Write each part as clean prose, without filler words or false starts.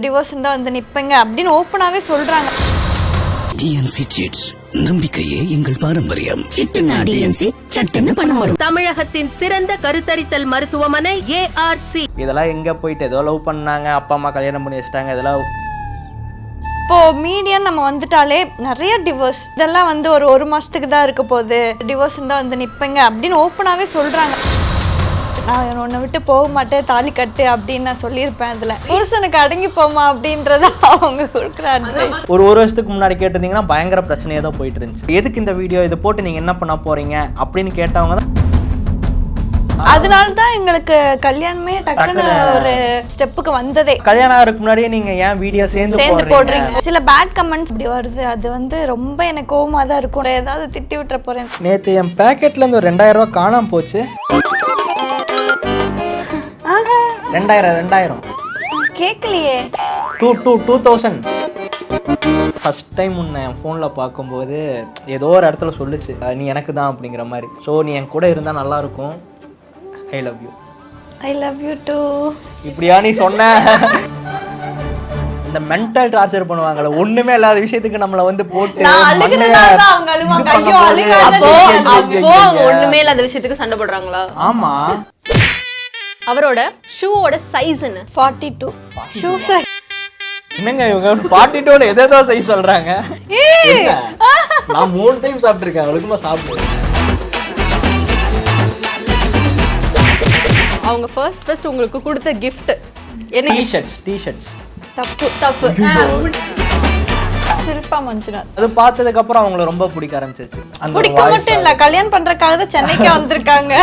Divorce தான் வந்து நிப்பங்க அப்படின்னு ஓப்பனாவே சொல்றாங்க. டிஎன்சி சீட்ஸ், நம்பிக்கையே எங்கள் பாரம்பரியம். சிட்டுனா டிஎன்சி சட்டுன்னு பணம் வரும். தமிழகத்தின் சிறந்த கருத்தரித்தல் மருத்துவமனை ஏஆர்சி. இதெல்லாம் எங்க போயிட்டு ஏதோ லவ் பண்ணாங்க, அப்பா அம்மா கல்யாணம் பண்ணி வச்சிட்டாங்க, இதெல்லாம் இப்போ மீடியன் நம்ம வந்துட்டாலே நிறைய டிவோர்ஸ், இதெல்லாம் வந்து ஒரு மாசத்துக்கு தான் இருக்க போகுது, டிவோர்ஸ் தான் வந்து நிப்பங்க அப்படின்னு ஓப்பனாவே சொல்றாங்க. நான் உன்னை விட்டு போக மாட்டேன், தாலி கட்டு அப்படின்னு நான் சொல்லியிருப்பேன். அதில் புருஷனுக்கு அடங்கி போமா அப்படின்றத அவங்க கொடுக்குற அட்வைஸ். ஒரு வருஷத்துக்கு முன்னாடி கேட்டிருந்தீங்கன்னா பயங்கர பிரச்சனையே தான் போயிட்டு இருந்துச்சு. எதுக்கு இந்த வீடியோ இதை போட்டு நீங்கள் என்ன பண்ண போறீங்க அப்படின்னு கேட்டவங்க தான். அதனால தான் எங்களுக்கு கல்யாணமே டக்குன்னு ஒரு ஸ்டெப்புக்கு வந்ததே. கல்யாணம் ஆகிறதுக்கு முன்னாடியே நீங்கள் ஏன் வீடியோ சேர்ந்து போடுறீங்க? சில பேட் கமெண்ட்ஸ் இப்படி வருது, அது வந்து ரொம்ப எனக்கு கோவமா தான் இருக்கும். ஏதாவது திட்டி விட்டுற போறேன். நேற்று என் பேக்கெட்ல இருந்து ஒரு 2000 ரூபா காணாம போச்சு. 2000 கேட்கலையே. 2000 ஃபர்ஸ்ட் டைம் உன்னை என் ஃபோனில் பார்க்கும்போது ஏதோ ஒரு இடத்துல சொல்லுச்சு, நீ எனக்கு தான் அப்படிங்கிற மாதிரி. ஸோ நீ என் கூட இருந்தால் நல்லா இருக்கும். I love you. I love you too. இப்படியா நீ சொன்ன? இந்த மென்டல் டார்ச்சர் பண்ணுவாங்கல்ல, ஒண்ணுமே இல்லாத விஷயத்துக்கு நம்மள வந்து போட்டு ஒண்ணுமே இல்லாத விஷயத்துக்கு சண்டை போடுறாங்களா? ஆமா. அவரோட ஷூவோட சைஸ் என்ன? 42 ஷூ சைஸ். என்னங்க இவங்க 42 ஏதோ சைஸ் சொல்றாங்க. நான் 3 டைம் சாப்பிட்டுருக்கேன், அவளுக்குமா சாப்பிடுவேன். அவங்க ஃபர்ஸ்ட் உங்களுக்கு கொடுத்த gift என்ன? டி-ஷர்ட்ஸ். தப்பு. சில்பா மஞ்சுநாத். அது பார்த்ததுக்கு அப்புறம் அவங்களுக்கு ரொம்ப பிடிக்க ஆரம்பிச்சிருச்சு. அந்த பிடிக்க மட்டும் இல்ல, கல்யாணம் பண்றதுக்காக தான் சென்னைக்கு வந்திருக்காங்க.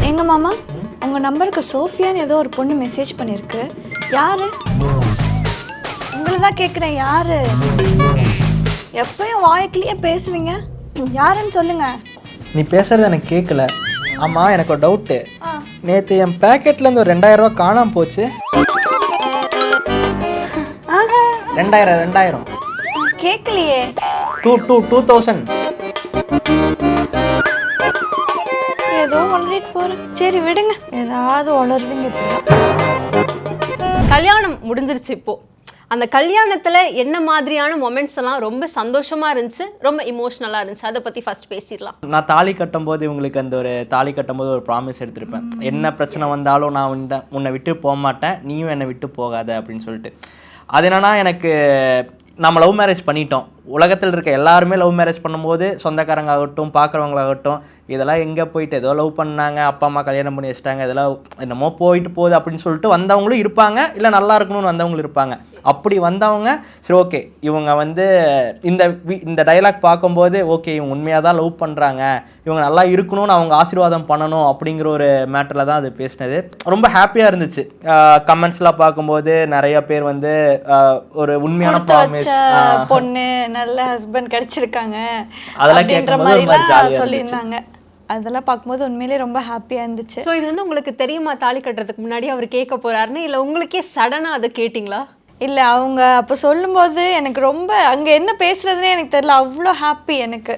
எங்க மாமா உங்க நம்பருக்கு சோஃபியான்னு ஏதோ ஒரு பொண்ணு மெசேஜ் பண்ணிருக்கு. யாரு? உங்களை தான் கேட்குறேன், யாரு? எப்பயும் வாய்க்கிலேயே பேசுவீங்க, யாருன்னு சொல்லுங்க. நீ பேசுறது எனக்கு கேட்கல. ஆமா, எனக்கு ஒரு டவுட்டு. நேற்று என் பேக்கெட்ல இருந்து ஒரு 2000 ரூபா காணாம போச்சு. 2000 கேட்கலையே. 2000 ஏதோ உளறிட்டு போறேன். சரி விடுங்க, ஏதாவது உளருதுங்க. கல்யாணம் முடிஞ்சிருச்சு. இப்போ அந்த கல்யாணத்துல என்ன மாதிரியான மொமெண்ட்ஸ் எல்லாம் ரொம்ப சந்தோஷமா இருந்துச்சு, ரொம்ப இமோஷனலா இருந்துச்சு, அதை பத்தி ஃபர்ஸ்ட் பேசிடலாம். நான் தாலி கட்டும்போது இவங்களுக்கு அந்த ஒரு தாலி கட்டும்போது ஒரு ப்ராமிஸ் எடுத்திருப்பேன். என்ன பிரச்சனை வந்தாலும் நான் உன்னை விட்டு போக மாட்டேன், நீயும் என்னை விட்டு போகாத அப்படின்னு சொல்லிட்டு. அது என்னன்னா, எனக்கு நம்ம லவ் மேரேஜ் பண்ணிட்டோம். உலகத்தில் இருக்க எல்லாருமே லவ் மேரேஜ் பண்ணும்போது சொந்தக்காரங்க ஆகட்டும், பார்க்குறவங்களாகட்டும், இதெல்லாம் எங்கே போயிட்டு ஏதோ லவ் பண்ணாங்க, அப்பா அம்மா கல்யாணம் பண்ணி வச்சிட்டாங்க, இதெல்லாம் என்னமோ போயிட்டு போகுது அப்படின்னு சொல்லிட்டு வந்தவங்களும் இருப்பாங்க, இல்லை நல்லா இருக்கணும்னு வந்தவங்களும் இருப்பாங்க. அப்படி வந்தவங்க சரி ஓகே இவங்க வந்து இந்த டைலாக் பார்க்கும்போது ஓகே இவங்க உண்மையாக தான் லவ் பண்ணுறாங்க, இவங்க நல்லா இருக்கணும்னு அவங்க ஆசீர்வாதம் பண்ணணும் அப்படிங்கிற ஒரு மேட்டரில் தான் அது பேசினது. ரொம்ப ஹாப்பியாக இருந்துச்சு. கமெண்ட்ஸ்லாம் பார்க்கும்போது நிறைய பேர் வந்து ஒரு உண்மையான ப்ராமிஸ், பொண்ணு நல்ல ஹஸ்பண்ட் கிடைச்சிருக்காங்க அதெல்லாம் அப்படின்ற மாதிரிலாம் சொல்லியிருந்தாங்க. அதெல்லாம் பார்க்கும்போது உண்மையிலேயே ரொம்ப ஹாப்பியா இருந்துச்சு. ஸோ இது வந்து உங்களுக்கு தெரியுமா தாலி கட்டுறதுக்கு முன்னாடி அவர் கேட்க போறாருன்னு, இல்லை உங்களுக்கே சடனா அதை கேட்டிங்களா? இல்லை, அவங்க அப்போ சொல்லும்போது எனக்கு ரொம்ப அங்கே என்ன பேசுறதுனே எனக்கு தெரியல. அவ்வளோ ஹாப்பி, எனக்கு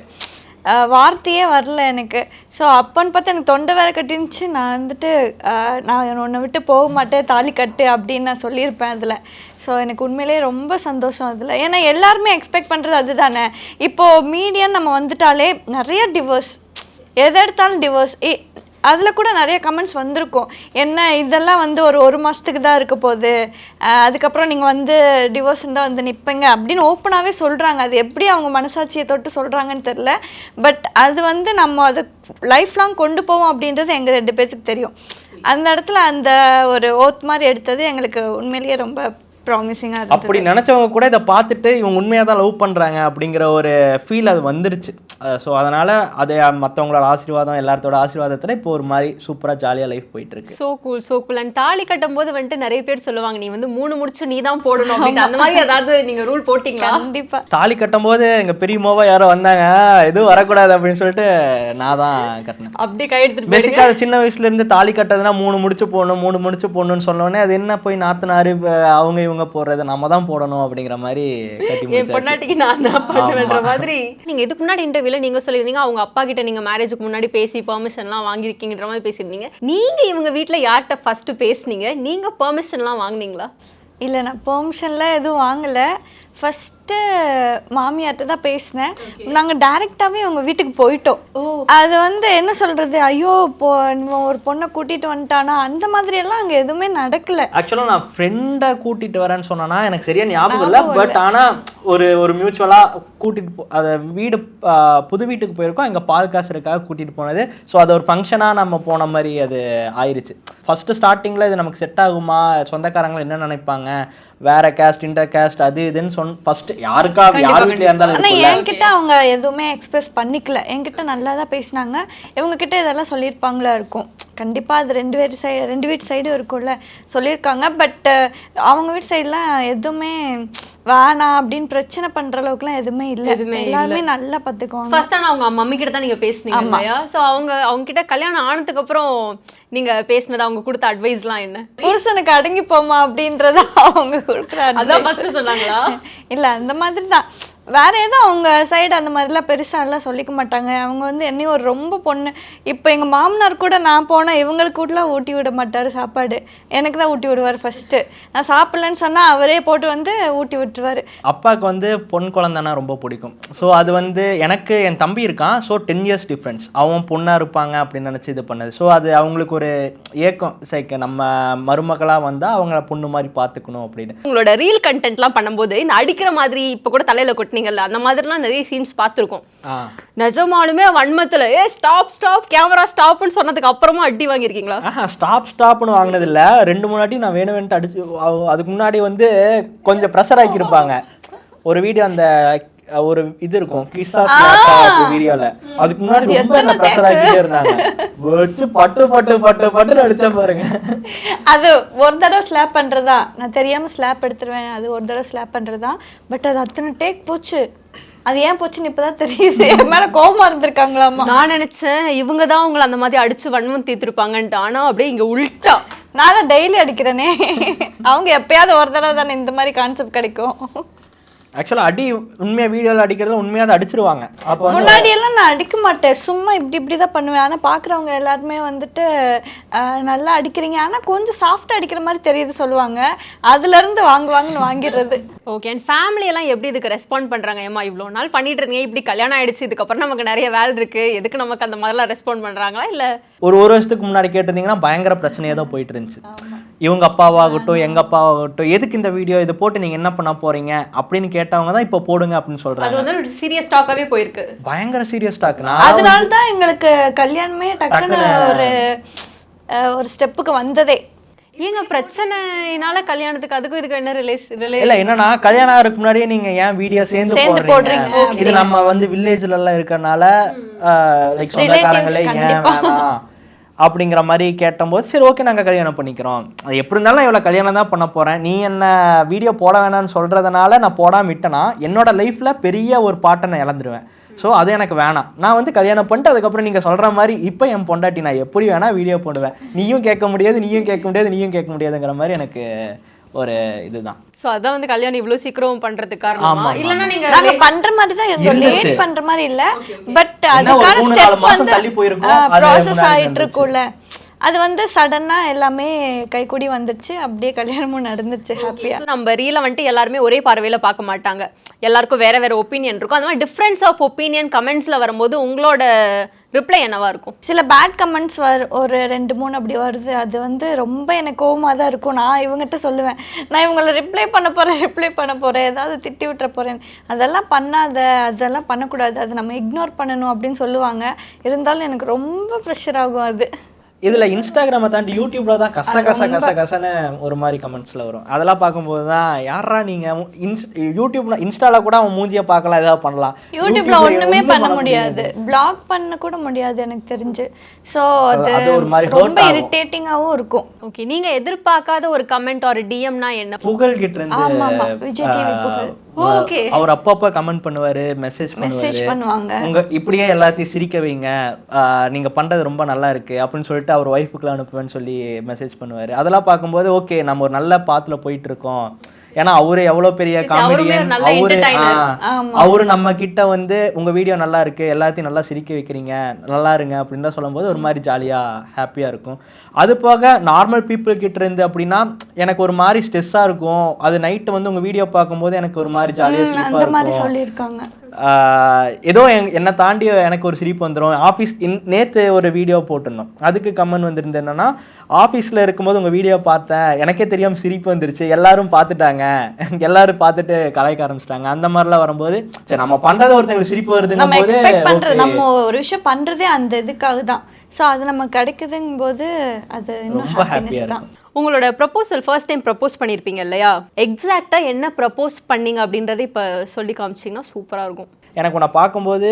வார்த்தையே வரல எனக்கு. ஸோ அப்போன்னு பார்த்து எனக்கு தொண்டை வேற கட்டிருந்துச்சு. நான் வந்துட்டு நான் உன்னை விட்டு போக மாட்டேன், தாலி கட்டு அப்படின்னு நான் சொல்லியிருப்பேன் அதில். ஸோ எனக்கு உண்மையிலேயே ரொம்ப சந்தோஷம் அதில். ஏன்னா எல்லாருமே எக்ஸ்பெக்ட் பண்ணுறது அதுதானே. இப்போது மீடியன் நம்ம வந்துட்டாலே நிறைய டிவோர்ஸ், எதை எடுத்தாலும் டிவோர்ஸ். அதில் கூட நிறைய கமெண்ட்ஸ் வந்திருக்கும், என்ன இதெல்லாம் வந்து ஒரு மாதத்துக்கு தான் இருக்க போகுது, அதுக்கப்புறம் நீங்கள் வந்து டிவோர்ஸ் தான் வந்து நிற்பங்க அப்படின்னு ஓப்பனாகவே சொல்கிறாங்க. அது எப்படி அவங்க மனசாட்சியை தொட்டு சொல்கிறாங்கன்னு தெரில. பட் அது வந்து நம்ம அதை லைஃப் லாங் கொண்டு போவோம் அப்படின்றது எங்கள் 2 பேர்த்துக்கு தெரியும். அந்த இடத்துல அந்த ஒரு ஓத் மாதிரி எடுத்தது எங்களுக்கு உண்மையிலேயே ரொம்ப ப்ராமிசிங்காக இருந்துச்சு. அப்படி நினச்சவங்க கூட இதை பார்த்துட்டு இவங்க உண்மையாக தான் லவ் பண்ணுறாங்க அப்படிங்கிற ஒரு ஃபீல் அது வந்துருச்சு. ஸோ அதனால் அது மற்றவங்களோட ஆசீர்வாதம், எல்லாத்தோட ஆசீர்வாதத்தில் இப்போ ஒரு மாதிரி சூப்பராக ஜாலியாக லைஃப் போயிட்டுருக்கு. So cool. அண்ட் தாலி கட்டும் போது வந்துட்டு நிறைய பேர் சொல்லுவாங்க, நீ வந்து 3 முடிச்சு நீ தான் போடணும் அப்படின்னு. அந்த மாதிரி ஏதாவது நீங்கள் ரூல் போட்டிங்களா? கண்டிப்பாக. தாலி கட்டும் போது எங்கள் பெரியம்மாவா யாரோ வந்தாங்க, எதுவும் வரக்கூடாது அப்படின்னு சொல்லிட்டு நான் தான் கட்டினேன். அப்படியே கையெடுத்துட்டு பேசிக்காக அது சின்ன வயசுலேருந்து தாலி கட்டதுன்னா 3 முடிச்சு போடணும் 3 முடிச்சு போடணும்னு சொன்னோடனே அது என்ன போய் நாத்தனார் அவங்க இவங்க அடுத்தவங்க போடுறது நம்ம தான் போடணும் அப்படிங்கிற மாதிரி கட்டி என் முடிச்சாச்சு. பொண்டாட்டிக்கு நான் தான் பண்ணுவேன்ற மாதிரி. நீங்க இதுக்கு முன்னாடி இன்டர்வியூல நீங்க சொல்லியிருந்தீங்க அவங்க அப்பா கிட்ட நீங்க மேரேஜுக்கு முன்னாடி பேசி பெர்மிஷன்லாம் வாங்கியிருக்கீங்கன்ற மாதிரி பேசியிருந்தீங்க. நீங்க இவங்க வீட்ல யார்கிட்ட ஃபர்ஸ்ட் பேசுனீங்க? நீங்க பெர்மிஷன்லாம் வாங்குனீங்களா? இல்லை, நான் பெர்மிஷன்லாம் எதுவும் வாங்கலை. ஃபஸ்ட்டு மாமியார்ட்ட தான் பேசினேன். நாங்கள் டைரெக்டாகவே அவங்க வீட்டுக்கு போயிட்டோம். அது வந்து என்ன சொல்கிறது, ஐயோ ஒரு பொண்ணை கூட்டிகிட்டு வந்துட்டானா அந்த மாதிரியெல்லாம் அங்கே எதுவுமே நடக்கலை. ஆக்சுவலாக நான் ஃப்ரெண்டை கூட்டிகிட்டு வரேன்னு சொன்னேன்னா எனக்கு சரியா ஞாபகம் இல்லை. பட் ஆனால் ஒரு மியூச்சுவலாக கூட்டிகிட்டு அதை வீடு புது வீட்டுக்கு போயிருக்கோம். எங்கள் பால் காசுக்காக கூட்டிகிட்டு போனது. ஸோ அது ஒரு ஃபங்க்ஷனாக நம்ம போன மாதிரி அது ஆயிடுச்சு. ஃபஸ்ட்டு ஸ்டார்டிங்கில் இது நமக்கு செட் ஆகுமா, சொந்தக்காரங்களை என்ன நினைப்பாங்க, வேற கேஸ்ட் இன்டர் கேஸ்ட் அது இதுன்னு ஃபர்ஸ்ட் யார் வீட்லயா இருந்தாலும். ஆனால் என்கிட்ட அவங்க எதுவுமே எக்ஸ்பிரஸ் பண்ணிக்கல. என்கிட்ட நல்லா தான் பேசினாங்க. இவங்க கிட்ட இதெல்லாம் சொல்லியிருப்பாங்களா இருக்கும் கண்டிப்பாக. அது ரெண்டு வீட்டு சைடும் இருக்கும்ல, சொல்லியிருக்காங்க. பட் அவங்க வீட்டு சைட்லாம் எதுவுமே வேணாம் அப்படின்னு பிரச்சனை பண்ற அளவுக்குலாம் எதுவுமே இல்லை. எல்லாருமே நல்லா பார்த்துக்குவாங்க. ஃபர்ஸ்ட் ஆனால் அவங்க மம்மி கிட்ட தான் நீங்க பேசுனீங்க இல்லையா? ஸோ அவங்க கிட்ட கல்யாணம் ஆனதுக்கு அப்புறம் நீங்க பேசினது, அவங்க கொடுத்த அட்வைஸ்லாம் என்ன? புருஷனுக்கு அடங்கி போமா அப்படின்றத அவங்க கொடுக்குறாங்க. அதான் ஃபர்ஸ்ட் சொன்னாங்களா? இல்லை, அந்த மாதிரி தான். வேற எதுவும் அவங்க சைடு அந்த மாதிரிலாம் பெருசாலாம் சொல்லிக்க மாட்டாங்க. அவங்க வந்து என்னையும் ஒரு ரொம்ப பொண்ணு. இப்போ எங்கள் மாமனார் கூட நான் போனால் இவங்களுக்கு கூடலாம் ஊட்டி விட மாட்டார் சாப்பாடு. எனக்கு தான் ஊட்டி விடுவார் ஃபஸ்ட்டு. நான் சாப்பிட்லன்னு சொன்னால் அவரே போட்டு வந்து ஊட்டி விட்டுருவார். அப்பாவுக்கு வந்து பொன் குழந்தைன்னா ரொம்ப பிடிக்கும். ஸோ அது வந்து எனக்கு என் தம்பி இருக்கான். So 10 years difference. அவன் பொண்ணாக இருப்பாங்க அப்படின்னு நினச்சி இது பண்ணது. ஸோ அது அவங்களுக்கு ஒரு ஏக்கம், சைக்க நம்ம மருமகளாக வந்தால் அவங்கள பொண்ணு மாதிரி பார்த்துக்கணும் அப்படின்னு. உங்களோட ரீல் கண்டென்ட்லாம் பண்ணும்போது இந்த அடிக்கிற மாதிரி இப்போ கூட தலையில கொட்டினீங்கல்ல, அந்த மாதிரிலாம் நிறைய சீன்ஸ் பார்த்துருக்கோம். நிஜமாலுமே வன்மத்துல ஸ்டாப் கேமரா ஸ்டாப்னு சொன்னதுக்கு அப்புறமா அடி வாங்கியிருக்கீங்களா? ஸ்டாப்னு வாங்கினது இல்லை. 2-3 வாட்டி நான் வேணும்ட்டு அடிச்சு. அதுக்கு முன்னாடி வந்து கொஞ்சம் ப்ரெஷர் ஆக்கியிருப்பாங்க. ஒரு வீடியோ அந்த ஒரு இது இருக்கும் கிஸ்ஸா வீடியோல, அதுக்கு முன்னாடி ரொம்ப என்ன ப்ரெஷர் ஆக்கிட்டே இருந்தாங்க. வச்சு பட்டு அடிச்சா பாருங்க. அது ஒரு தடவை ஸ்லாப் பண்றதா, நான் தெரியாம ஸ்லாப் எடுத்துருவேன். அது ஒரு தடவை ஸ்லாப் பண்றதா. பட் அது அத்தனை டேக் போச்சு. அது ஏன் போச்சுன்னு இப்பதான் தெரியுது. என் மேல கோவமா இருந்திருக்காங்களாமா. நான் நினைச்சேன் இவங்க தான் உங்களை அந்த மாதிரி அடிச்சு வன்மம் தீர்த்திருப்பாங்கன்ட்டு. ஆனா அப்படியே இங்க உள்டா. நான் தான் டெய்லி அடிக்கிறேனே. அவங்க எப்பயாவது ஒரு தடவை தானே இந்த மாதிரி கான்செப்ட் கிடைக்கும். ஆக்சுவலாக அடி உண்மையாக வீடியோவில் அடிக்கிறதுல உண்மையாக அதை அடிச்சிருவாங்க. அப்போ முன்னாடி எல்லாம் நான் அடிக்க மாட்டேன், சும்மா இப்படி தான் பண்ணுவேன். ஆனால் பார்க்குறவங்க எல்லாருமே வந்துட்டு நல்லா அடிக்கிறீங்க, ஆனால் கொஞ்சம் சாஃப்டாக அடிக்கிற மாதிரி தெரியுது சொல்லுவாங்க. அதுலேருந்து வாங்குவாங்கன்னு வாங்கிடுறது. ஓகே. அண்ட் ஃபேமிலி எல்லாம் எப்படி இதுக்கு ரெஸ்பாண்ட் பண்ணுறாங்க? ஏமா இவ்வளோ நாள் பண்ணிட்டு இருந்தீங்க, இப்படி கல்யாணம் ஆயிடுச்சு, இதுக்கப்புறம் நமக்கு நிறைய வேலை இருக்குது, எதுக்கு நமக்கு அந்த மாதிரிலாம் ரெஸ்பாண்ட் பண்ணுறாங்களா? இல்லை ஒரு வருஷத்துக்கு முன்னாடி கேட்டிருந்தீங்கன்னா பயங்கர பிரச்சனையாக தான் போயிட்டு இருந்துச்சு. இவங்க அப்பாவாகட்டும் எங்கள் அப்பாவாகட்டும் எதுக்கு இந்த வீடியோ இதை போட்டு நீங்கள் என்ன பண்ண போகிறீங்க அப்படின்னு கேட்டவங்க தான் இப்போ போடுங்க அப்படின்னு சொல்கிறாங்க. அது வந்து ஒரு சீரியஸ் டாக்காகவே போயிருக்கு. பயங்கர சீரியஸ் டாக். அதனால தான் எங்களுக்கு கல்யாணமே டக்குன்னு ஒரு ஸ்டெப்புக்கு வந்ததே. ஏங்க பிரச்சனைனால கல்யாணத்துக்கு அதுக்கும் இதுக்கு என்ன இல்ல என்னன்னா கல்யாணம் ஆகிறதுக்கு முன்னாடியே நீங்க ஏன் வீடியோ சேர்ந்து போடுறீங்க? இது நம்ம வந்து வில்லேஜ்ல எல்லாம் இருக்கறனால லைக் சொந்தக்காரங்களே ஏன் வேணாம் அப்படிங்கிற மாதிரி கேட்டபோது சரி ஓகே நாங்கள் கல்யாணம் பண்ணிக்கிறோம். எப்படி இருந்தாலும் நான் இவ்வளோ கல்யாணம் தான் பண்ண போகிறேன், நீ என்ன வீடியோ போட வேணாம்னு சொல்கிறதுனால நான் போடாமல் விட்டேன்னா என்னோட லைஃப்பில் பெரிய ஒரு பாட்டை நான் இழந்துருவேன். ஸோ அது எனக்கு வேணாம். நான் வந்து கல்யாணம் பண்ணிட்டு அதுக்கப்புறம் நீங்கள் சொல்கிற மாதிரி இப்போ என் பொண்டாட்டி நான் எப்படி வேணால் வீடியோ போடுவேன், நீயும் கேட்க முடியாது நீயும் கேட்க முடியாதுங்கிற மாதிரி எனக்கு ஒரு இதுதான். சோ அதான் வந்து கல்யாணம் இவ்வளவு சீக்கிரம் பண்றதுக்கு காரணமா? இல்லனா நீங்க நாங்க பண்ற மாதிரி தான் இருந்தோம், லேட் பண்ற மாதிரி இல்ல. பட் அதுக்கான ஸ்டெப் வந்து ப்ராசஸ் ஆயிட்டு இருக்குல்ல, அது வந்து சடனா எல்லாமே கைக்கூடி வந்துடுச்சு, அப்படியே கல்யாணமும் நடந்துச்சு ஹாப்பியா. நம்ம ரீல வந்துட்டு எல்லாருமே ஒரே பார்வையில பார்க்க மாட்டாங்க, எல்லாருக்கும் வேற வேற ஒப்பீனியன் இருக்கும். அந்த மாதிரி டிஃபரன்ஸ் ஆஃப் ஒப்பீனியன் கமெண்ட்ஸ்ல வரும்போது உங்களோட ரிப்ளை என்னவா இருக்கும்? சில பேட் கமெண்ட்ஸ் ஒரு 2-3 அப்படி வருது, அது வந்து ரொம்ப எனக்கு கோவமாக தான் இருக்கும். நான் இவங்ககிட்ட சொல்லுவேன், நான் இவங்களை ரிப்ளை பண்ண போகிறேன், ஏதாவது திட்டி விட்டுற போகிறேன், அதெல்லாம் பண்ணாத, அதெல்லாம் பண்ணக்கூடாது, அதை நம்ம இக்னோர் பண்ணணும் அப்படின்னு சொல்லுவாங்க. இருந்தாலும் எனக்கு ரொம்ப ப்ரெஷர் ஆகும் அது. இதில் இன்ஸ்டாகிராமை தாண்டி யூடியூப்ல தான் கசன்னு ஒரு மாதிரி கமெண்ட்ஸில் வரும். அதெல்லாம் பார்க்கும்போது தான் யாரா நீங்கள் யூடியூப்ல இன்ஸ்டாவில் கூட அவன் மூஞ்சியை பார்க்கலாம், ஏதாவது பண்ணலாம், யூடியூப்ல ஒன்றுமே பண்ண முடியாது, பிளாக் பண்ண கூட முடியாது எனக்கு தெரிஞ்சு. ஸோ அது ஒரு மாதிரி ரொம்ப இரிட்டேட்டிங்காகவும் இருக்கும். ஓகே, நீங்கள் எதிர்பார்க்காத ஒரு கமெண்ட் ஒரு டிஎம்னா என்ன? புகழ் கிட்ட இருந்து விஜய் டிவி புகழ் அவர் அப்பப்ப கமெண்ட் பண்ணுவாரு, மெசேஜ் பண்ணுவாங்க, உங்க இப்படியே எல்லாத்தையும் சிரிக்க வைங்க, நீங்க பண்றது ரொம்ப நல்லா இருக்கு அப்படின்னு சொல்லிட்டு அவர் ஒய்ஃபுக்குலாம் அனுப்புவேன்னு சொல்லி மெசேஜ் பண்ணுவாரு. அதெல்லாம் பார்க்கும்போது ஓகே நம்ம ஒரு நல்ல பாத்துல போயிட்டு இருக்கோம், ஏன்னா அவரு எவ்வளவு பெரிய காமெடியன், நல்ல entertainer. அவரு நம்ம கிட்ட வந்து உங்க வீடியோ நல்லா இருக்கு, எல்லாத்தையும் நல்லா சிரிக்க வைக்கிறீங்க, நல்லா இருங்க அப்படின்னு சொல்லும்போது ஒரு மாதிரி ஜாலியா ஹாப்பியா இருக்கும். அது போக நார்மல் பீப்புள் கிட்ட இருந்து அப்படின்னா எனக்கு ஒரு மாதிரி ஸ்ட்ரெஸ்ஸா இருக்கும். அது நைட்டு வந்து உங்க வீடியோ பார்க்கும்போது எனக்கு ஒரு மாதிரி ஜாலியா சிரிப்பா அந்த மாதிரி இருக்கும். சொல்லியிருக்காங்க. ஏதோ என்னை தாண்டி எனக்கு ஒரு சிரிப்பு வந்துடும். ஆஃபீஸ் நேற்று ஒரு வீடியோ போட்டிருந்தோம், அதுக்கு கமெண்ட் வந்துருந்து என்னன்னா, ஆஃபீஸில் இருக்கும்போது உங்கள் வீடியோ பார்த்தேன், எனக்கே தெரியாமல் சிரிப்பு வந்துருச்சு, எல்லாரும் பார்த்துட்டாங்க, எல்லாரும் பார்த்துட்டு கலாய்க்க ஆரம்பிச்சிட்டாங்க. அந்த மாதிரிலாம் வரும்போது சரி நம்ம பண்ணுறது ஒருத்தங்களுக்கு சிரிப்பு வருதுன்னு நம்ம எக்ஸ்பெக்ட் பண்ணுறது, நம்ம ஒரு விஷயம் பண்ணுறதே அந்த இதுக்காக தான். ஸோ அது நம்ம கிடைக்குதுங்கும் போது அது இன்னும் ஹாப்பினஸ் தான். உங்களோட ப்ரப்போசல் ஃபர்ஸ்ட் டைம் ப்ரப்போஸ் பண்ணியிருப்பீங்க இல்லையா, எக்ஸாக்டாக என்ன ப்ரப்போஸ் பண்ணீங்க அப்படின்றத இப்போ சொல்லி காமிச்சிங்கன்னா சூப்பராக இருக்கும். எனக்கு உன்னை பார்க்கும்போது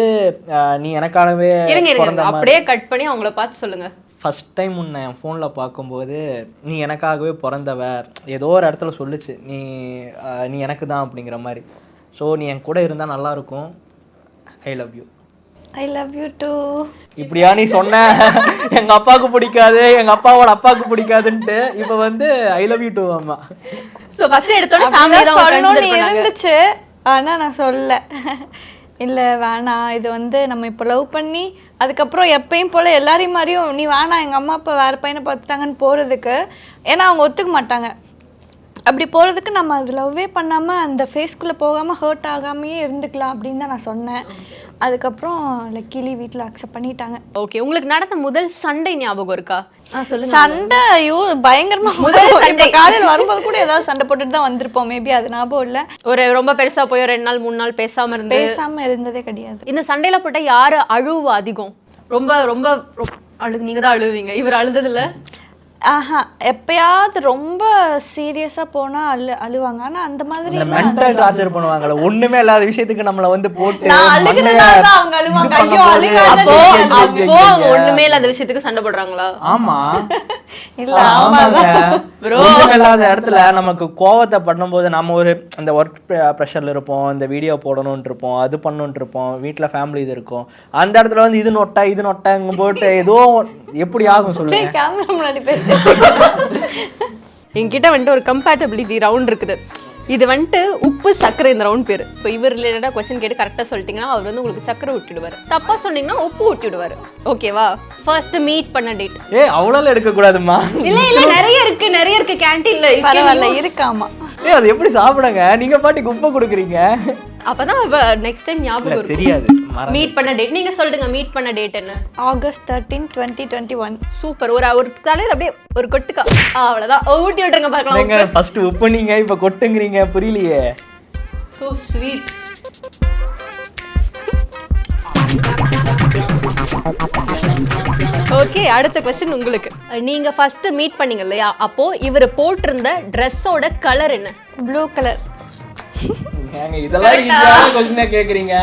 நீ எனக்காகவே இருங்க அப்படியே கட் பண்ணி அவங்கள பார்த்து சொல்லுங்க. ஃபஸ்ட் டைம் உன்னை என் ஃபோனில் பார்க்கும்போது நீ எனக்காகவே பிறந்தவர் ஏதோ ஒரு இடத்துல சொல்லுச்சு, நீ எனக்கு தான் அப்படிங்கிற மாதிரி. ஸோ நீ என் கூட இருந்தால் நல்லாயிருக்கும், I love you. I love you too. இப்படியா நீ சொன்ன எங்க அப்பாவுக்கு பிடிக்காது, எங்க அப்பாவோட அப்பாவுக்கு பிடிக்காதுன்ட்டு இப்போ வந்து ஐ லவ் யூ டூ. ஆமா, ஸோ ஃபர்ஸ்ட் எடுத்தோட ஃபேமிலி தான் சொல்லணும்னு இருந்துச்சு, ஆனால் நான் சொல்ல இல்லை வேணாம், இது வந்து நம்ம இப்போ லவ் பண்ணி அதுக்கப்புறம் எப்பயும் போல் எல்லாரையும் மாதிரியும் நீ வேணாம் எங்கள் அம்மா அப்பா வேறு பையனை பார்த்துட்டாங்கன்னு போகிறதுக்கு, ஏன்னா அவங்க ஒத்துக்க மாட்டாங்க. அப்படி போகிறதுக்கு நம்ம அது லவ்வே பண்ணாமல் அந்த ஃபேஸ்க்குள்ளே போகாமல் ஹர்ட் ஆகாமையே இருந்துக்கலாம் அப்படின்னு தான் நான் சொன்னேன். அதுக்கப்புறம் லக்கிலி வீட்டில் அக்செப்ட் பண்ணிட்டாங்க. ஓகே, உங்களுக்கு நடந்த முதல் சண்டை ஞாபகம் இருக்கா? சொல்லுங்க. சண்டை ஐயோ பயங்கரமா முதல் சண்டை காலையில் வரும்போது கூட ஏதாவது சண்டை போட்டுட்டு தான் வந்திருப்போம், மேபி அது ஞாபகம் இல்லை. ஒரு ரொம்ப பெருசா போய் 2 நாள் 3 நாள் பேசாம இருந்ததே கிடையாது. இந்த சண்டையில போட்ட யாரு அழுவா அதிகம்? ரொம்ப ரொம்ப நீங்க தான் அழுவீங்க, இவர் அழுததில்ல? ஆஹா, எப்பயாவது ரொம்ப சீரியஸா போனா அழுவாங்க. ஆனா அந்த மாதிரி மென்டல் டார்ச்சர் பண்ணுவாங்கல, ஒண்ணுமே இல்லாத விஷயத்துக்கு நம்மள வந்து போட்டு நான் அழுகுறதால தான் அவங்க அழுவாங்க. ஐயோ அப்போ அவங்க ஒண்ணுமே இல்லாத விஷயத்துக்கு சண்டை போடுறாங்களா? ஆமா இல்ல ஆமாங்க ப்ரோ. ஒண்ணுமே இல்லாத இடத்துல நமக்கு கோவத்தை பண்ணும்போது நம்ம ஒரு அந்த ஒர்க் ப்ரெஷர்ல இருப்போம், இந்த வீடியோ போடணும்னு இருப்போம், அது பண்ணணும்னு இருப்போம், வீட்டுல ஃபேமிலி இது இருக்கும். அந்த இடத்துல வந்து இது நொட்டாங்க போட்டு ஏதோ எப்படி ஆகும் சொல்லுங்க. கேமரா முன்னாடி பேச என்கிட்ட வந்துட்டு ஒரு கம்பேட்டபிலிட்டி ரவுண்ட் இருக்குது. இது வந்துட்டு உப்பு சக்கரை இந்த ரவுண்ட் பேரு. இப்போ இவர் ரிலேட்டடா கொஸ்டின் கேட்டு கரெக்டா சொல்லிட்டீங்கன்னா அவர் வந்து உங்களுக்கு சக்கரை ஊட்டிடுவாரு, தப்பா சொன்னீங்கன்னா உப்பு ஊட்டிடுவாரு. ஓகேவா? ஃபர்ஸ்ட் மீட் பண்ண டேட். அவ்வளவு எடுக்க கூடாதுமா. இல்ல நிறைய இருக்கு கேண்டீன்ல. பரவாயில்ல இருக்காமா. அது எப்படி சாப்பிடுங்க, நீங்க பாட்டுக்கு உப்பு கொடுக்குறீங்க. அப்பதான் நெக்ஸ்ட் டைம் ஞாபகம் இருக்கும். தெரியாது மீட் பண்ண டேட் நீங்க சொல்லுங்க. மீட் பண்ண டேட் என்ன? August 13, 2021. சூப்பர். ஒரு தலையில அப்படியே ஒரு கொட்டுக்கா, அவ்வளவுதான். ஊட்டி விட்டுருங்க பார்க்கலாம். நீங்க ஃபர்ஸ்ட் உப்பு நீங்க இப்ப கொட்டுங்கறீங்க, புரியலையே. So sweet. ஓகே, அடுத்த क्वेश्चन உங்களுக்கு. நீங்க ஃபர்ஸ்ட் மீட் பண்ணீங்க இல்லையா, அப்போ இவர் போட்டிருந்த Dress-ஓட கலர் என்ன? Blue colour. ஏங்க இதெல்லாம் ஈஸியான क्वेश्चन கேக்குறீங்க,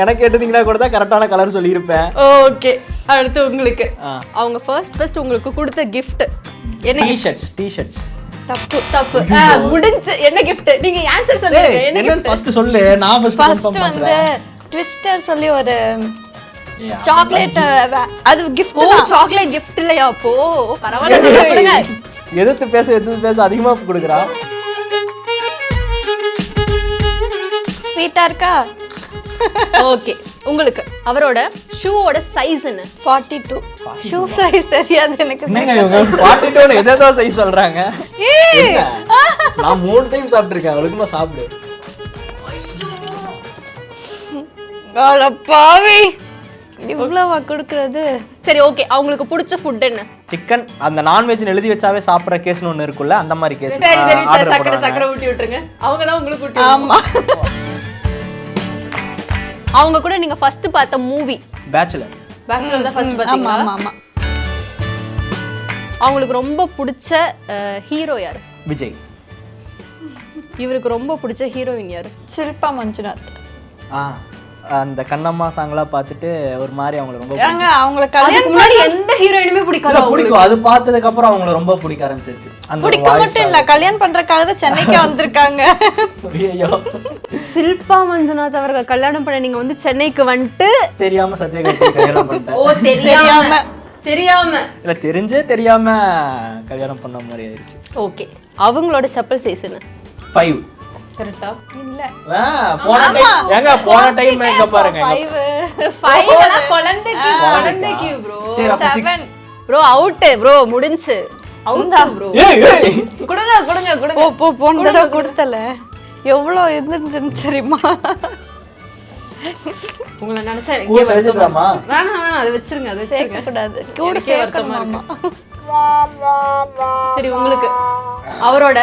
எனக்கு கேட்டீங்கன்னா கூட தான் கரெக்ட்டான கலர் சொல்லி இருப்பேன். ஓகே, அடுத்து உங்களுக்கு. அவங்க ஃபர்ஸ்ட் உங்களுக்கு கொடுத்த gift என்ன? டி-ஷர்ட்ஸ். தப்பு. முடிஞ்சு. என்ன gift? நீங்க ஆன்சர் சொல்லுங்க. என்ன gift? ஃபர்ஸ்ட் சொல்லு, நான் ஃபர்ஸ்ட் வந்து ட்விஸ்டர் சொல்லி ஒரு சாக்லேட், அது gift. ஓ சாக்லேட் gift இல்லையா? அப்போ பரவாயில்லை. எதுத்து பேச அதிகமா கொடுக்குறா. ஸ்வீட்டா இருக்கா? ஓகே, உங்களுக்கு அவரோட ஷூவோட சைஸ் என்ன? 42. ஷூ சைஸ் தெரியாது எனக்கு. என்னங்க இவங்க 42 ஏதோ சைஸ் சொல்றாங்க. நான் 3 டைம் சாப்பிட்டிருக்கேன், ஒழுங்கா சாப்பிடு. பாவி இவ்வளவா கொடுக்கிறது? சரி ஓகே, அவங்களுக்கு பிடிச்ச ஃபுட் என்ன? சிக்கன். அந்த நான்வெஜ் எழுதி வச்சாவே சாப்பிடுற கேஸ்னு ஒண்ணு இருக்குல்ல, அந்த மாதிரி கேஸ். சரி சக்கரை ஊட்டி விட்டுருங்க. அவங்க தான் உங்களுக்கு ஊட்டி. ஆமா. அவங்க கூட நீங்க ஃபர்ஸ்ட் பார்த்த மூவி பேச்சுலர் தான் ஃபர்ஸ்ட் பாத்தீங்களா? ஆமா. அவங்களுக்கு ரொம்ப பிடிச்ச ஹீரோ யாரு? விஜய். இவருக்கு ரொம்ப பிடிச்ச ஹீரோயின் யாரு? ஷில்பா மஞ்சுநாத். அந்த கண்ணம்மா சாங்லாம் பார்த்துட்டு ஒரு மாதிரி அவங்களுக்கு ரொம்ப ஏங்க அவங்கள கல்யாணம் முன்னாடி எந்த ஹீரோயினுமே பிடிக்காது. பிடிக்கும், அது பார்த்ததுக்கு அப்புறம் அவங்களுக்கு ரொம்ப பிடிக்க ஆரம்பிச்சிருச்சு. அந்த பிடிக்க மட்டும் இல்ல, கல்யாணம் பண்றதுக்காக தான் சென்னைக்கு வந்திருக்காங்க. ஐயோ, ஷில்பா மஞ்சுநாத் அவர்கள் கல்யாணம் பண்ண நீங்க வந்து சென்னைக்கு வந்துட்டு தெரியாம சத்யகாந்தி கல்யாணம் பண்ணிட்டேன். ஓ தெரியாம இல்ல தெரிஞ்சே தெரியாம கல்யாணம் பண்ண மாதிரி ஆயிடுச்சு. ஓகே, அவங்களோட செப்பல் சைஸ் என்ன? 5. கரெக்டா இல்ல போன டைம் எங்க பாருங்க குழந்தைக்கு ப்ரோ சரி அப்ப 6 ப்ரோ அவுட் ப்ரோ முடிஞ்சு அவுட் ப்ரோ கொடுங்க போன தடவை கொடுத்தல எவ்வளோ இருந்துச்சுன்னு தெரியுமா? உங்களை நினைச்சா கூட சேர்த்துக்கலாமா? வேணாம் அதை வச்சிருங்க சேர்க்க கூடாது, கூட சேர்க்கணுமா? சரி உங்களுக்கு அவரோட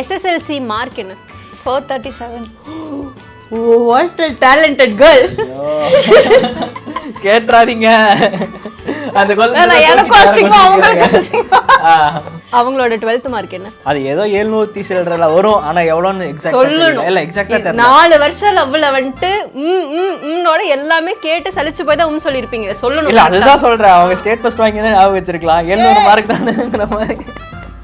எஸ்எஸ்எல்சி மார்க் என்ன? 437. What a talented girl. கேட்றாதீங்க அந்த எனக்கும் அசிங்கம் அவங்களுக்கு அசிங்கம். அவங்களோட 12th மார்க் என்ன? அது ஏதோ 700 சில்லறல வரும், ஆனா எவ்வளவுன்னு எக்ஸாக்ட்டா சொல்லணும். இல்ல எக்ஸாக்ட்டா தெரியல. 4 வருஷம் லவ்ல வந்துட்டு ம்னோட எல்லாமே கேட்டு சலிச்சு போய் தான் சொல்லிருப்பீங்க. சொல்லணும். இல்ல அதுதான் சொல்றேன், அவங்க ஸ்டேட் ஃபர்ஸ்ட் வாங்கினா ஞாபகம் வச்சிருக்கலாம். 700 மார்க் தானேங்கற மாதிரி.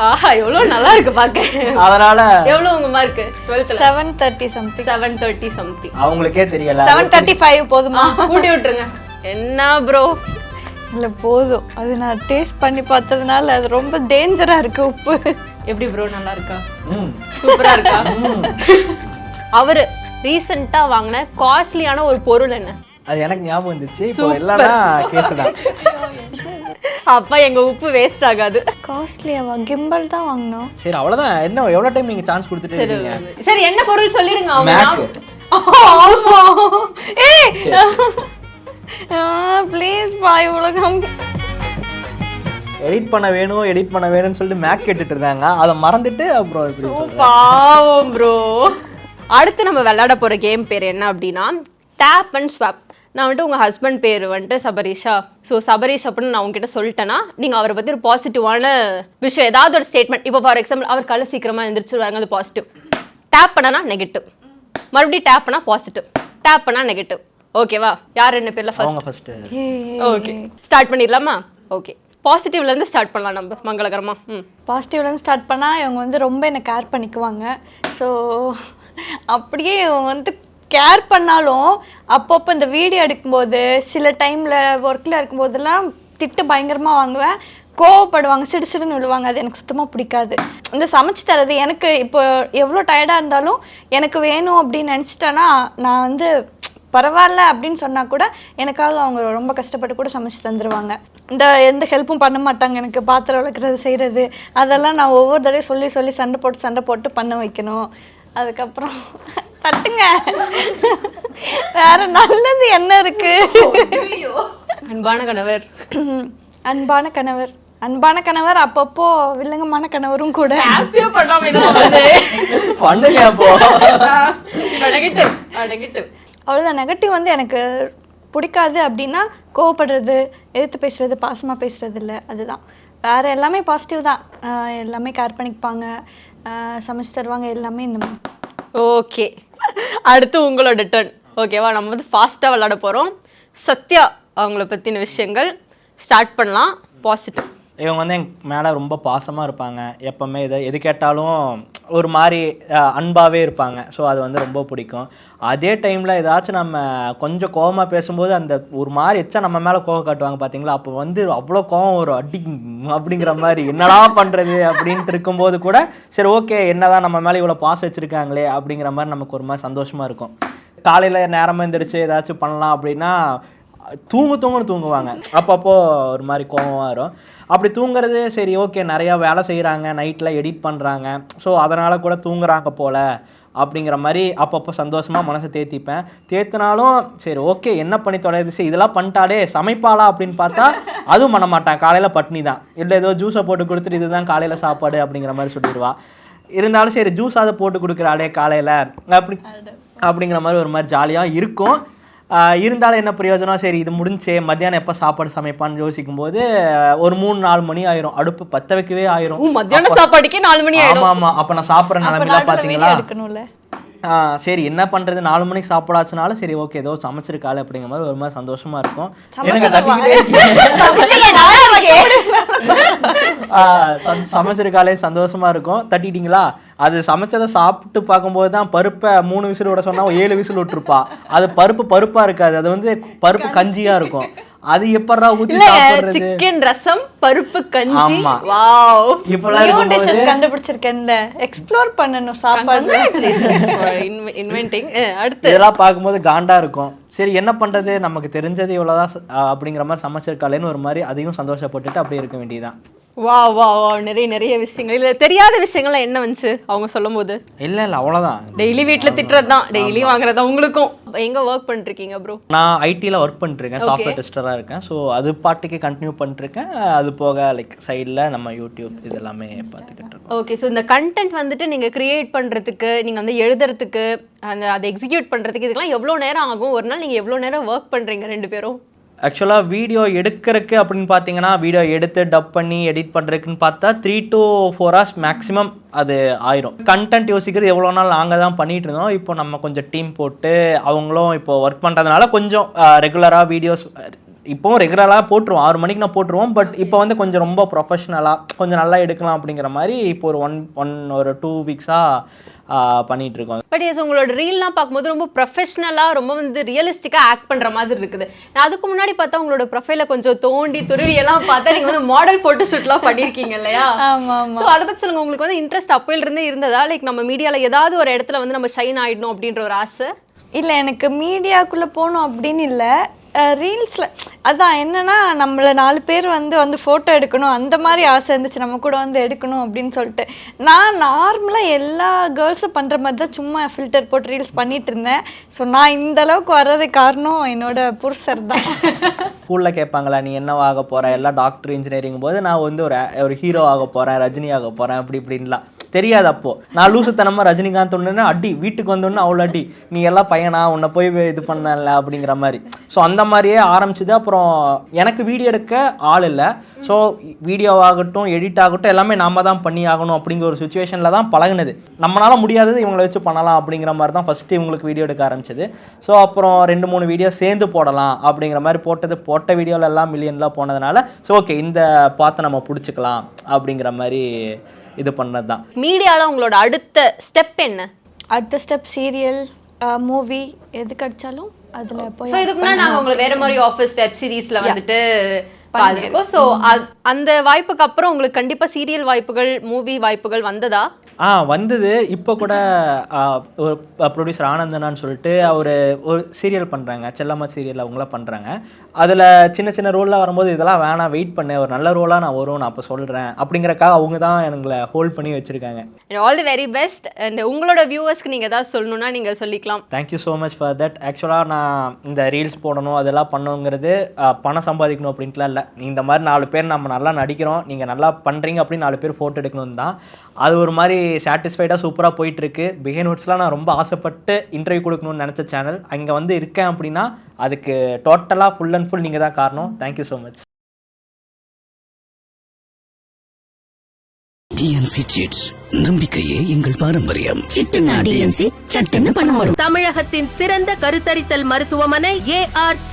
ஆஹா எவ்வளவு நல்லா இருக்கு பாக்க. அதனால எவ்வளவு உங்க மார்க் 12th? 730 something. 730 something. அவங்களுக்கே தெரியல. 735 போதுமா? கூட்டி விட்டுருங்க. என்ன ப்ரோ? இல்ல போதும், அது நான் டேஸ்ட் பண்ணி பார்த்ததுனால அது ரொம்ப டேஞ்சரா இருக்கு உப்பு. எப்படி ப்ரோ நல்லா இருக்கா? சூப்பரா இருக்கா? அவரு ரீசெண்டா வாங்கின காஸ்ட்லியான ஒரு பொருள் என்ன? அது எனக்கு ஞாபகம் வந்துச்சு. இப்போ எல்லாமே கேஸ் தான். அப்ப எங்க உப்பு வேஸ்ட் ஆகாது. காஸ்ட்லியாவா? கிம்பல் தான் வாங்கணும். சரி அவ்வளவுதான். என்ன எவ்வளவு டைம் நீங்க சான்ஸ் கொடுத்துட்டு இருக்கீங்க? சரி என்ன பொருள் சொல்லிடுங்க. அவங்க ஆமா ஏய் ப்ளீஸ் பா, இவ்வளவு எடிட் பண்ண வேணும்னு சொல்லிட்டு மேக் கேட்டுட்டு இருந்தாங்க. அதை மறந்துட்டு அப்புறம் இப்படி சொல்றேன். பாவம் ப்ரோ. அடுத்து நம்ம விளையாட போற கேம் பேர் என்ன அப்படின்னா டேப் அண்ட் ஸ்வாப். நான் வந்துட்டு உங்கள் ஹஸ்பண்ட் பேர் வந்துட்டு சபரீஷா. ஸோ சபரீஷ் அப்படின்னு நான் உங்ககிட்ட சொல்லிட்டேன்னா நீங்கள் அவரை பற்றி ஒரு பாசிட்டிவான விஷயம் ஏதாவது ஒரு ஸ்டேட்மெண்ட். இப்போ ஃபார் எக்ஸாம்பிள் அவர் காலை சீக்கிரமாக எழுந்திரிச்சிருவாங்க, அது பாசிட்டிவ். டேப் பண்ணனா நெகட்டிவ், மறுபடியும் டேப் பண்ணால் பாசிட்டிவ், டேப் பண்ணால் நெகட்டிவ். ஓகேவா? யார் என்ன பேரில் ஃபர்ஸ்ட்? ஓகே ஸ்டார்ட் பண்ணிடலாமா? ஓகே பாசிட்டிவ்லேருந்து ஸ்டார்ட் பண்ணலாம் நம்ம மங்களகரமாக. பாசிட்டிவ்லேருந்து ஸ்டார்ட் பண்ணால் இவங்க வந்து ரொம்ப என்னை கேர் பண்ணிக்குவாங்க. ஸோ அப்படியே இவங்க வந்து கேர் பண்ணாலும் அப்பப்போ இந்த வீடியோ எடுக்கும்போது சில டைமில் ஒர்க்கில் இருக்கும்போதெல்லாம் திட்டு பயங்கரமாக வாங்குவேன், கோவப்படுவாங்க, சிடுசிடுன்னு விழுவாங்க. அது எனக்கு சுத்தமாக பிடிக்காது. இந்த சமைச்சு தரது எனக்கு இப்போ எவ்வளோ டயர்டாக இருந்தாலும் எனக்கு வேணும் அப்படின்னு நினச்சிட்டேன்னா நான் வந்து பரவாயில்ல அப்படின்னு சொன்னால் கூட எனக்காக அவங்க ரொம்ப கஷ்டப்பட்டு கூட சமைச்சு தந்துடுவாங்க. எந்த ஹெல்ப்பும் பண்ண மாட்டாங்க எனக்கு. பாத்திரம் விளக்குறது செய்கிறது அதெல்லாம் நான் ஒவ்வொரு தடவையும் சொல்லி சண்டை போட்டு பண்ண வைக்கணும். அதுக்கப்புறம் தட்டுங்க, வேற நல்லது என்ன இருக்கு? அன்பான கணவர் அப்பப்போ வில்லங்கமான கணவரும் கூட. அவ்வளோதான். நெகட்டிவ் வந்து எனக்கு பிடிக்காது அப்படின்னா கோவப்படுறது, எதிர்த்து பேசுறது, பாசமாக பேசுறது இல்லை, அதுதான். வேறு எல்லாமே பாசிட்டிவ் தான். எல்லாமே கேர் பண்ணிப்பாங்க, சமைச்சு தருவாங்க, எல்லாமே இந்த மாதிரி. ஓகே அடுத்து உங்களோட டர்ன். ஓகேவா? நம்ம வந்து ஃபாஸ்ட்டாக விளாட போகிறோம். சத்யா அவங்கள பற்றின விஷயங்கள் ஸ்டார்ட் பண்ணலாம். பாசிட்டிவ். இவங்க வந்து என் மேலே ரொம்ப பாசமாக இருப்பாங்க. எப்போவுமே எது கேட்டாலும் ஒரு மாதிரி அன்பாகவே இருப்பாங்க. ஸோ அது வந்து ரொம்ப பிடிக்கும். அதே டைமில் ஏதாச்சும் நம்ம கொஞ்சம் கோவமாக பேசும்போது அந்த ஒரு மாதிரி எச்சா நம்ம மேலே கோவம் காட்டுவாங்க பார்த்தீங்களா? அப்போ வந்து அவ்வளோ கோவம் ஒரு அடி அப்படிங்கிற மாதிரி என்னடா பண்ணுறது அப்படின்ட்டு இருக்கும்போது கூட சரி ஓகே என்னதான் நம்ம மேலே இவ்வளோ பாசம் வச்சுருக்காங்களே அப்படிங்கிற மாதிரி நமக்கு ஒரு மாதிரி சந்தோஷமாக இருக்கும். காலையில் நேரமாக எழுந்திரிச்சு ஏதாச்சும் பண்ணலாம் அப்படின்னா தூங்குவாங்க. அப்பப்போ ஒரு மாதிரி கோவமாக வரும். அப்படி தூங்குறது சரி ஓகே நிறையா வேலை செய்கிறாங்க, நைட்டில் எடிட் பண்ணுறாங்க, ஸோ அதனால் கூட தூங்குறாங்க போல் அப்படிங்கிற மாதிரி அப்பப்போ சந்தோஷமாக மனசை தேத்தினாலும் சரி ஓகே என்ன பண்ணி தொலைது, சரி இதெல்லாம் பண்ணிட்டாலே சமைப்பாளா அப்படின்னு பார்த்தா அதுவும் பண்ண மாட்டான். காலையில் பட்னி தான், இல்லை ஏதோ ஜூஸை போட்டு கொடுத்துட்டு இதுதான் காலையில் சாப்பாடு அப்படிங்கிற மாதிரி சொல்லிடுவா. இருந்தாலும் சரி ஜூஸ் அதை போட்டு கொடுக்குறாளே காலையில் அப்படிங்கிற மாதிரி ஒரு மாதிரி ஜாலியாக இருக்கும். இருந்தாலும் என்ன பிரயோஜனம், சரி இது முடிஞ்சே மத்தியானம் எப்போ சாப்பாடு சமைப்பான்னு யோசிக்கும் போது ஒரு 3-4 மணி ஆயிரும். அடுப்பு பற்ற வைக்கவே ஆயிரும். மத்தியானம் சாப்பாடுக்கே 4 மணி ஆயிடும். ஆமா அப்போ நான் சாப்பிட்ற நிலைமையில பார்த்தீங்களா? சரி என்ன பண்ணுறது, 4 மணிக்கு சாப்பிடாச்சுனாலும் சரி ஓகே ஏதோ சமைச்சிருக்காள் அப்படிங்கிற மாதிரி ஒரு மாதிரி சந்தோஷமா இருக்கும். சமைச்சிருக்காளே சந்தோஷமா இருக்கும். தட்டிட்டீங்களா? அது சமைச்சதை சாப்பிட்டு பார்க்கும்போது தான் பருப்பை 3 விசில் விட சொன்னா 7 விசில் விட்டுருப்பா. அது பருப்பாக இருக்காது, அது வந்து பருப்பு கஞ்சியாக இருக்கும். அது எப்படா ஊத்தி இல்ல சாப்பிடுறது. சிக்கன் ரசம் பருப்பு கஞ்சி. ஆமா. வாவ். இப்பெல்லாம் நியூ இருக்கும்போது டிஷஸ் கண்டுபிடிச்சிருக்கேன்ல, எக்ஸ்ப்ளோர் பண்ணணும் சாப்பாடு. Congratulations for inventing. அடுத்து இதெல்லாம் பார்க்கும்போது காண்டா இருக்கும். சரி என்ன பண்றது, நமக்கு தெரிஞ்சது இவ்வளவுதான் அப்படிங்கிற மாதிரி சமைச்சிருக்காளேன்னு ஒரு மாதிரி அதையும் சந்தோஷப்பட்டுட்டு அப்படியே இருக்க வேண்டியதுதான். வா வா வா, நிறைய விஷயங்கள். இல்ல தெரியாத விஷயங்கள்லாம் என்ன வந்துச்சு அவங்க சொல்லும் போது? இல்ல அவ்வளவுதான். டெய்லி வீட்ல திட்டுறதுதான், டெய்லி வாங்குறதா. உங்களுக்கும் எங்க ஒர்க் பண்ணிருக்கீங்க ப்ரோ? நான் ஐடில ஒர்க் பண்ணிட்டு இருக்கேன், சாஃப்ட்வேர் டெஸ்டரா இருக்கேன். ஸோ அது பாட்டுக்கு கண்டினியூ பண்ணிட்டு இருக்கேன். அது போக லைக் சைடில் நம்ம யூடியூப் இது எல்லாமே பார்த்துக்கிட்டு இருக்கோம். ஓகே, ஸோ இந்த கண்டென்ட் வந்துட்டு நீங்க கிரியேட் பண்றதுக்கு, நீங்க வந்து எழுதுறதுக்கு, அதை எக்ஸிக்யூட் பண்றதுக்கு இதுக்கெல்லாம் எவ்வளோ நேரம் ஆகும்? ஒரு நாள் நீங்க எவ்வளோ நேரம் ஒர்க் பண்றீங்க ரெண்டு பேரும்? ஆக்சுவலாக வீடியோ எடுக்கிறதுக்கு அப்படின்னு பார்த்தீங்கன்னா, வீடியோ எடுத்து டப் பண்ணி எடிட் பண்ணுறதுக்குன்னு பார்த்தா 3 to 4 hours மேக்ஸிமம் அது ஆயிரும். கண்டென்ட் யோசிக்கிறது எவ்வளோ நாள் நாங்கள் தான் பண்ணிட்டு இருந்தோம். இப்போ நம்ம கொஞ்சம் டீம் போட்டு அவங்களும் இப்போ ஒர்க் பண்ணுறதுனால கொஞ்சம் ரெகுலராக வீடியோஸ் இப்போவும் ரெகுலராக போட்டுருவோம். 6 மணிக்கு நான் போட்டுருவோம். பட் இப்போ வந்து கொஞ்சம் ரொம்ப ப்ரொஃபஷ்னலாக கொஞ்சம் நல்லா எடுக்கலாம் அப்படிங்கிற மாதிரி இப்போ ஒரு 2 வீக்ஸாக பண்ணிட்டு இருக்கோம். பட் எஸ், உங்களோட ரீல்லாம் பார்க்கும்போது ரொம்ப ப்ரொஃபஷ்னலாக, ரொம்ப வந்து ரியலிஸ்டிக்காக ஆக்ட் பண்ணுற மாதிரி இருக்குது. நான் அதுக்கு முன்னாடி பார்த்தா உங்களோட ப்ரொஃபைலை கொஞ்சம் தோண்டி துருவி எல்லாம் பார்த்தா நீங்கள் வந்து மாடல் ஃபோட்டோஷூட்லாம் பண்ணியிருக்கீங்க இல்லையா? ஆமா ஆமா. ஸோ அதை பற்றி சொல்லுங்கள். உங்களுக்கு வந்து இன்ட்ரெஸ்ட் அப்போயிலிருந்தே இருந்ததா? லைக் நம்ம மீடியாவில் ஏதாவது ஒரு இடத்துல வந்து நம்ம ஷைன் ஆகிடணும் அப்படின்ற ஒரு ஆசை? இல்லை, எனக்கு மீடியாக்குள்ளே போகணும் அப்படின்னு இல்லை. ரீல்ஸில் அதான் என்னன்னா, நம்மளை 4 பேர் வந்து ஃபோட்டோ எடுக்கணும் அந்த மாதிரி ஆசை இருந்துச்சு, நம்ம கூட வந்து எடுக்கணும் அப்படின்னு சொல்லிட்டு. நான் நார்மலாக எல்லா கேர்ள்ஸும் பண்ணுற மாதிரி தான் சும்மா ஃபில்டர் போட்டு ரீல்ஸ் பண்ணிட்டு இருந்தேன். ஸோ நான் இந்த அளவுக்கு வர்றதுக்கு காரணம் என்னோட புருஷர் தான். ஸ்கூலில் கேட்பாங்களா நீ என்னவா ஆக போகிற, எல்லாம் டாக்டர் இன்ஜினியரிங் போது நான் வந்து ஒரு ஹீரோ ஆக போகிறேன், ரஜினி ஆக போகிறேன் அப்படி இப்படின்லாம் தெரியாது. அப்போது நான் லூசுத்தனமாக ரஜினிகாந்த் ஒன்றுன்னா அடி, வீட்டுக்கு வந்தோன்னு அவ்வளோ அடி, நீ எல்லாம் பையனா, உன்னை போய் இது பண்ணல அப்படிங்கிற மாதிரி. ஸோ அந்த மாதிரியே ஆரம்பிச்சுது. அப்புறம் எனக்கு வீடியோ எடுக்க ஆள் இல்லை. ஸோ வீடியோ ஆகட்டும் எடிட் ஆகட்டும் எல்லாமே நாம தான் பண்ணி ஆகணும் அப்படிங்கிற ஒரு சுச்சுவேஷனில் தான் பழகுனது. நம்மளால முடியாதது இவங்களை வச்சு பண்ணலாம் அப்படிங்கிற மாதிரி தான் ஃபஸ்ட்டு இவங்களுக்கு வீடியோ எடுக்க ஆரம்பிச்சது. ஸோ அப்புறம் 2-3 வீடியோ சேர்ந்து போடலாம் அப்படிங்கிற மாதிரி போட்ட வீடியோவில் எல்லாம் மில்லியன்லாம் போனதுனால ஸோ ஓகே இந்த பார்த்து நம்ம பிடிச்சிக்கலாம் அப்படிங்கிற மாதிரி இது பண்ணது தான். மீடியாவில் உங்களோட அடுத்த ஸ்டெப் என்ன? அடுத்த ஸ்டெப் சீரியல், மூவி, எது கிடைச்சாலும் அதில் போய். ஸோ இதுக்கு முன்னாடி நாங்கள் உங்களை வேற மாதிரி ஆஃபீஸ் வெப் சீரிஸில் வந்துட்டு பார்த்துருக்கோம். ஸோ அந்த வாய்ப்புக்கு அப்புறம் உங்களுக்கு கண்டிப்பாக சீரியல் வாய்ப்புகள், மூவி வாய்ப்புகள் வந்ததா? வந்தது. இப்போ கூட ஒரு ப்ரொடியூசர் ஆனந்தனான்னு சொல்லிட்டு அவர் ஒரு சீரியல் பண்ணுறாங்க, செல்லம்மா சீரியல் அவங்களாம் பண்ணுறாங்க. அதில் சின்ன ரோலாக வரும்போது இதெல்லாம் வேணாம், வெயிட் பண்ண ஒரு நல்ல ரோலாக நான் வரும், நான் அப்போ சொல்கிறேன் அப்படிங்கிறக்காக அவங்க தான் எங்களை ஹோல்ட் பண்ணி வச்சுருக்காங்க. All the very best. And உங்களோட வியூவர்ஸ்க்கு நீங்கள் ஏதாவது சொல்லணும்னா நீங்கள் சொல்லிக்கலாம். Thank you so much for that. ஆக்சுவலாக நான் இந்த ரீல்ஸ் போடணும் அதெல்லாம் பண்ணணுங்கிறது பணம் சம்பாதிக்கணும் அப்படின்ட்டுலாம் இல்லை. இந்த மாதிரி 4 பேர் நம்ம நல்லா நடிக்கிறோம், நீங்கள் நல்லா பண்ணுறீங்க அப்படின்னு 4 பேர் ஃபோட்டோ எடுக்கணும் தான். அது ஒரு மாதிரி சாட்டிஸ்ஃபைடாக சூப்பராக போயிட்டுருக்கு. பிஹைண்ட் நோட்ஸ்லாம் நான் ரொம்ப ஆசைப்பட்டு இன்டர்வியூ கொடுக்கணும்னு நினச்ச சேனல் அங்கே வந்து இருக்கேன் அப்படின்னா அதுக்கு டோட்டலாக ஃபுல் அண்ட் ஃபுல் நீங்கள் தான் காரணம். Thank you so much. TNC chits, நம்பிக்கையே எங்கள் பாரம்பரியம். சிட்டுனா டிஎன்சி சட்டுன்னு பணம் வரும். தமிழகத்தின் சிறந்த கருத்தரித்தல் மருத்துவமனை ARC.